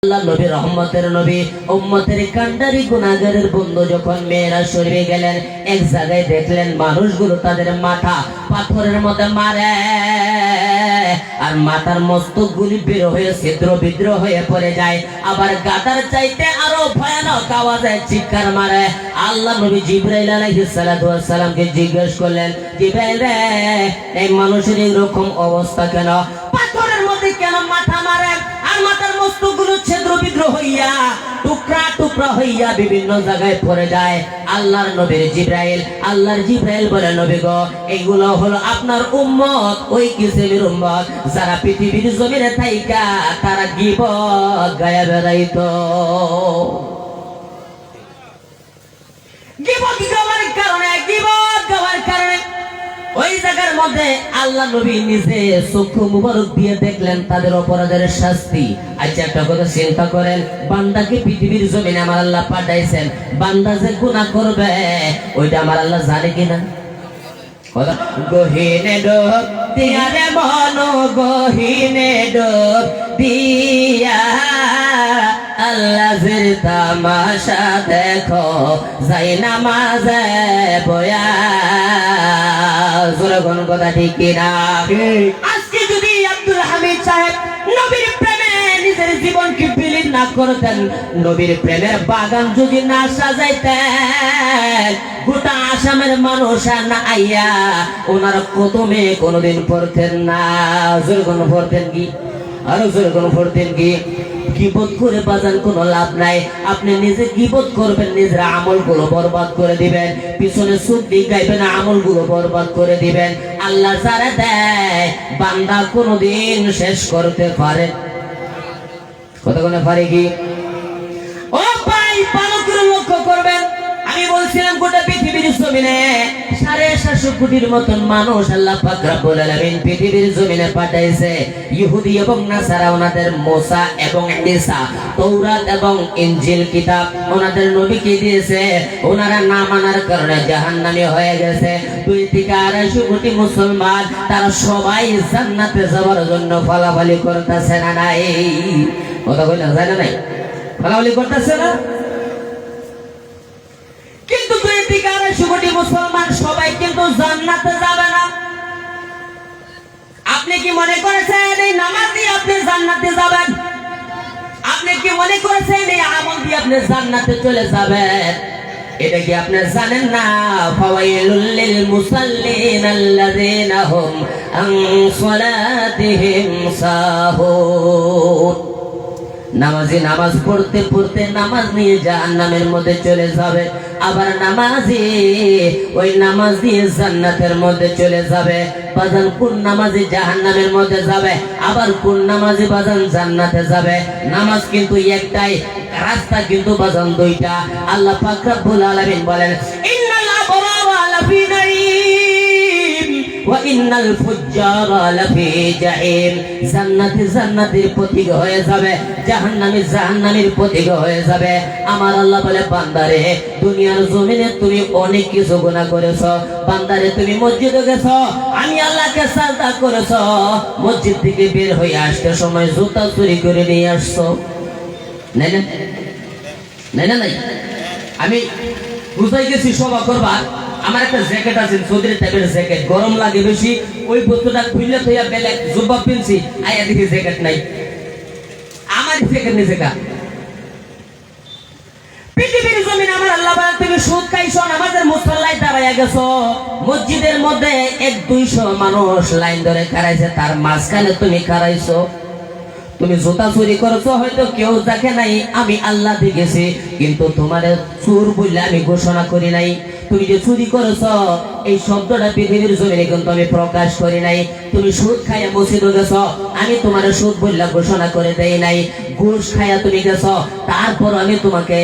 আল্লাহ নবী রহমতের নবী উম্মতের কান্ডারি গুনাহগারের বন্ধু যখন মেয়েরা শরীরে গেলেন এক জায়গায় দেখলেন মানুষগুলো তাদের মাথা পাথরের মধ্যে মারে আর মাথার মস্তকগুলি বের হয়ে ছিদ্র বিদ্র হয়ে পড়ে যায় আবার গাদার চাইতে আরো ভয়ানক আওয়াজে চিৎকার মারে আল্লাহ নবী জিবরাইল আলাইহিস সালাতু ওয়াস সালামকে জিজ্ঞেস করলেন জিবরাইল রে এই মানুষের এরকম অবস্থা কেন পাথরের মধ্যে কেন মাথা মারে আর মাথার মস্তকগুলো ছিদ্র বিদ্র হইয়া টুকরা টুকরা হইয়া বিভিন্ন জায়গায় পড়ে যায় আল্লাহর জিবরাইল বলে নবী গো এইগুলো হলো আপনার উম্মত ওই কিসেমের উম্মত যারা পৃথিবীর জমিনে থাইকা তারা গীবত গায়া বেড়াইতো গীবত গাওয়ার কারণে ওই জায়গার মধ্যে আল্লাহ নবী নিজে চক্ষু মুবারক দিয়ে দেখলেন তাদের অপরাধের শাস্তি। আচ্ছা একটা কথা চিন্তা করেন, বান্দাকে পৃথিবীর জমিনে আমার আল্লাহ পাঠাইছেন, বান্দা যে গুনাহ করবে ওইটা আমার আল্লাহ জানে কিনা? গহিনে ডোব দিয়া রে মন গহিনে ডোব দিয়া আল্লাহর তামাশা দেখো যাই নামাজে বয়া জোরগণ কথা ঠিক কিনা? আজকে যদি আব্দুল হামিদ সাহেব নবীর প্রেমে নিজের জীবনকে বিলীন না করতেন, নবীর প্রেমের বাগান যদি না সাজাইতেন, গোটা আসামের মানুষ না আইয়া ওনার কদমে কোনোদিন পড়তেন না। জোরগণ পড়তেন কি? আরো জোরগণ পড়তেন কি? গীবত করে বাজান কোনো লাভ নাই। আপনি নিজে গীবত করবেন, নিজের আমলগুলো বরবাদ করে দিবেন, পিছনে সুখ দিগাইবেন, আমলগুলো বরবাদ করে দিবেন। আল্লাহ যারা দেয় বান্দা কোনোদিন শেষ করতে পারে কতক্ষণে পারে কি? ও ভাই ভালো করে লক্ষ্য করবেন, আমি বলছিলাম গোটা পৃথিবীর জমিনে 750 কোটির মতন মানুষ আল্লাহ পাক রব্বুল আলামিন পৃথিবীর জমিনে পাঠাইছে। ইহুদি এবং নাসারা ওনাদের মুসা এবং ঈসা, তৌরাত এবং ইনজিল কিতাব ওনাদের নবীকে দিয়েছে। ওনারা না মানার কারণে জাহান্নামী হয়ে গেছে। 2 থেকে 250 কোটি মুসলমান তারা সবাই জান্নাতে যাওয়ার জন্য ফলাফলি করতেছে না নাই? কথা কই না যায় না নাই? ফলাফলি করতেছে না? কিন্তু 2 থেকে 250 কোটি মুসলমান সবাই কিন্তু জান্নাতে যাবে না। আপনি কি মনে করেছেন এই নামাজ দিয়ে আপনি জান্নাতে যাবেন? আপনি কি মনে করেছেন এই আমল দিয়ে আপনি জান্নাতে চলে যাবেন? এটা কি আপনি জানেন না? ফাওয়াইলুল লিল মুসাল্লিন আল্লাযিনা হুম আন সালাতিহিম সাহুন। নামাজি নামাজ পড়তে পড়তে নামাজ নিয়ে জাহান্নামের মধ্যে চলে যাবে, আবার নামাজি ওই নামাজ দিয়ে জান্নাতের মধ্যে চলে যাবে। বাজান কোন নামাজি জাহান্নামের মধ্যে যাবে, আবার কোন নামাজি বাজান জান্নাতে যাবে? নামাজ কিন্তু একটাই, রাস্তা কিন্তু বাজান দুইটা। আল্লাহ পাক রব্বুল আলামিন বলেন ইন্নাল আবরারা লাফি নাঈম ওয়া ইন্নাল ফুজ্জারা লাফি জাহিম। জান্নাতি জান্নাতের পথিক হয়ে যাবে, জাহান্নামী জাহান্নামীর পথিক হয়ে যাবে। আমার আল্লাহ বলে বান্দারে দুনিয়ার জমিনে তুমি অনেক কিছু গুনাহ করেছো, বান্দারে তুমি মসজিদে গেছো, আমি আল্লাহকে সাজদা করেছো, মসজিদ থেকে বের হয়ে আসতে সময় জুতা চুরি করে নিয়ে আসছো। নাই না? নাই না? নাই। আমি বুঝাই গেছি সভা করবার। আমার একটা জ্যাকেট আছে, চৌধুরী টাইপের জ্যাকেট, গরম লাগে বেশি, ওই বস্তুটা খুললে থইয়া বেলেগ জুব্বা পিনছি, আইয়া দেখি জ্যাকেট নাই। আমার জ্যাকেট নিচে কা পৃথিবীর জমিন আমার আল্লাহ বলে তুমি সুদ খাইছো, নামাজের মুসল্লায় দাঁড়াইয়া গেছো, মসজিদের মধ্যে 100-200 মানুষ লাইন ধরে খাড়াইছে, তার মাঝখানে তুমি খাড়াইছো। তুমি জুতা চুরি করেছো, হয়তো কেউ দেখে নাই, আমি আল্লাহ দেখেছি, কিন্তু তোমার চোর বললে আমি ঘোষণা করি নাই। তুমি যে চুরি করেছো এই শব্দটা পৃথিবীর জমিনে কিন্তু আমি প্রকাশ করি নাই। তুমি সুদ খাইয়া মসজিদে গেছো, আমি তোমার সুদ বললা ঘোষণা করে দেই নাই। ঘুষ খাইয়া তুমি গেছো, তারপর আমি তোমাকে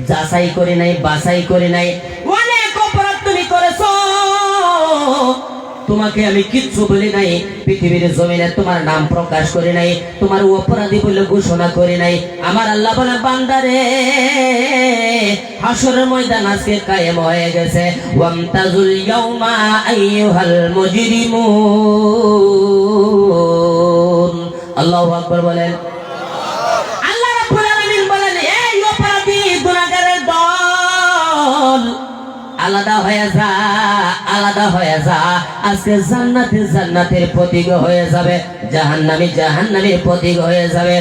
যাচাই করি নাই, বাছাই করি নাই। অনেক অপরাধ তুমি করেছো, তোমাকে আমি কিচ্ছু বলি নাই, পৃথিবীর জমিনে তোমার নাম প্রকাশ করি নাই, তোমার অপরাধী বলে ঘোষণা করি নাই। আমার আল্লাহ বলে বান্দারে হাসরের ময়দান আজকে কায়েম হয়ে গেছে। ওয়ামতাজুল ইয়াউমা আইয়ুহাল মুজরিমুন। আল্লাহু আকবার বলেন। আলাদা হয়ে যা, আলাদা হয়ে যা। আজকে জান্নাতে জান্নাতের প্রতীক হয়ে যাবে, জাহান্নামী জাহান্নামীর প্রতীক হয়ে যাবে।